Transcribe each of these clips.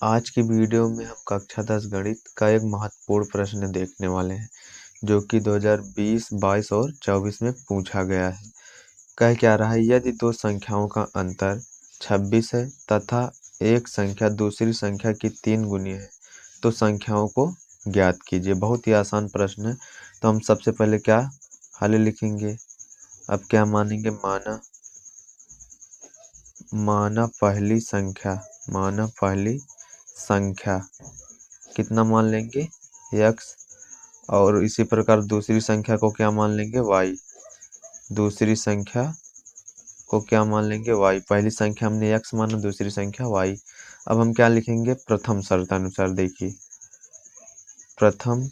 आज की वीडियो में हम कक्षा 10 गणित का एक महत्वपूर्ण प्रश्न देखने वाले हैं जो कि 2020, 22 और 24 में पूछा गया है। कह क्या रहा है, यदि दो संख्याओं का अंतर 26 है तथा एक संख्या दूसरी संख्या की 3 गुनी है तो संख्याओं को ज्ञात कीजिए। बहुत ही आसान प्रश्न है। तो हम सबसे पहले क्या हल लिखेंगे। अब क्या मानेंगे, माना पहली संख्या कितना मान लेंगे, x। और इसी प्रकार दूसरी संख्या को क्या मान लेंगे, y। दूसरी संख्या को क्या मान लेंगे, y। पहली संख्या हमने x माना, दूसरी संख्या y। अब हम क्या लिखेंगे, प्रथम शर्तानुसार। देखिए, प्रथम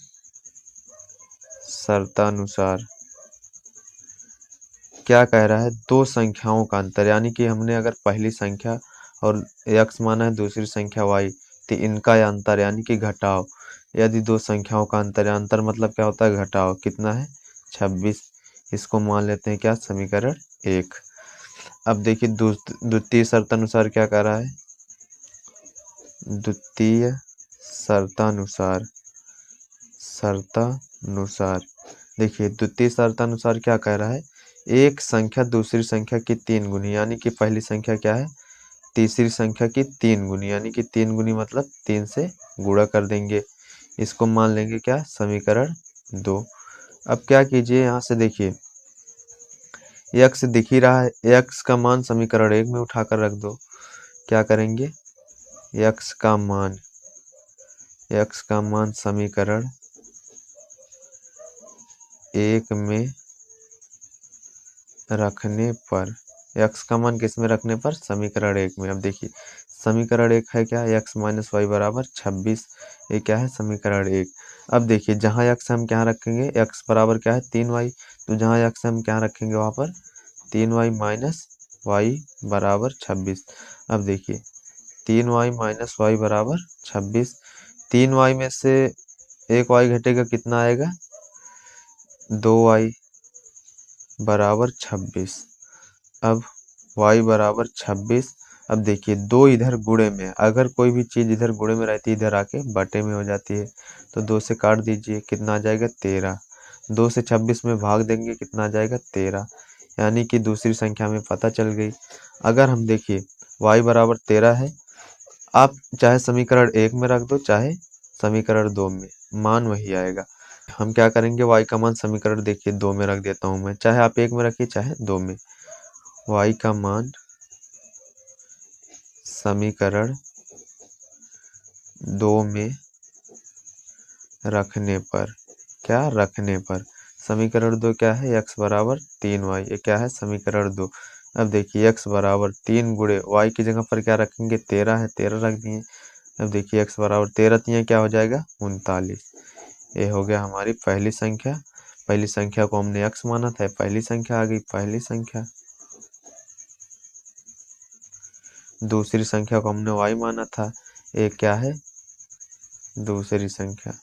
शर्तानुसार क्या कह रहा है, दो संख्याओं का अंतर, यानी कि हमने अगर पहली संख्या और x माना है, दूसरी संख्या y, तो इनका अंतर यानी कि घटाव। यदि दो संख्याओं का अंतर मतलब क्या होता है, घटाव। कितना है, 26। इसको मान लेते हैं क्या, समीकरण 1। अब देखिए द्वितीय शर्तानुसार क्या कह रहा है, द्वितीय शर्तानुसार देखिए, द्वितीय शर्तानुसार क्या कह रहा है, एक संख्या दूसरी संख्या की 3 गुनी, यानी कि पहली संख्या क्या है, तीसरी संख्या की 3 गुनी, यानी कि 3 गुनी मतलब 3 से गुणा कर देंगे। इसको मान लेंगे क्या, समीकरण 2। अब क्या कीजिए, यहाँ से देखिए x दिख ही रहा है, x का मान समीकरण 1 में उठाकर रख दो। क्या करेंगे, x का मान समीकरण 1 में रखने पर, x का मान किस में रखने पर, समीकरण 1 में। अब देखिए समीकरण 1 है क्या, x माइनस वाई बराबर 26। ये क्या है, समीकरण 1। अब देखिए जहाँ x हम क्या रखेंगे, x बराबर क्या है, 3y। तो जहाँ x हम क्या रखेंगे, वहाँ पर 3y माइनस वाई बराबर 26। अब देखिए 3y माइनस वाई बराबर 26। 3y में से एक y घटेगा, कितना आएगा, 2y बराबर 26। अब y बराबर 26। अब देखिए दो इधर गुणे में, अगर कोई भी चीज इधर गुणे में रहती है इधर आके बटे में हो जाती है। तो 2 से काट दीजिए, कितना आ जाएगा, 13। 2 से 26 में भाग देंगे, कितना आ जाएगा, 13। यानी कि दूसरी संख्या में पता चल गई। अगर हम देखिए y बराबर 13 है, आप चाहे समीकरण 1 में रख दो चाहे समीकरण 2 में, मान वही आएगा। हम क्या करेंगे, y का मान समीकरण देखिए 2 में रख देता हूं मैं, चाहे आप 1 में रखिए चाहे 2 में। y का मान समीकरण 2 में रखने पर, क्या रखने पर, समीकरण 2 क्या है, x बराबर 3y। ये क्या है, समीकरण 2। अब देखिए x बराबर 3 गुणे y की जगह पर क्या रखेंगे, 13 है, 13 रख दिए। अब देखिए x बराबर 13 3 क्या हो जाएगा, 39। ये हो गया हमारी पहली संख्या। पहली संख्या को हमने x माना था, पहली संख्या आ गई, पहली संख्या। दूसरी संख्या को हमने y माना था, ये क्या है, दूसरी संख्या।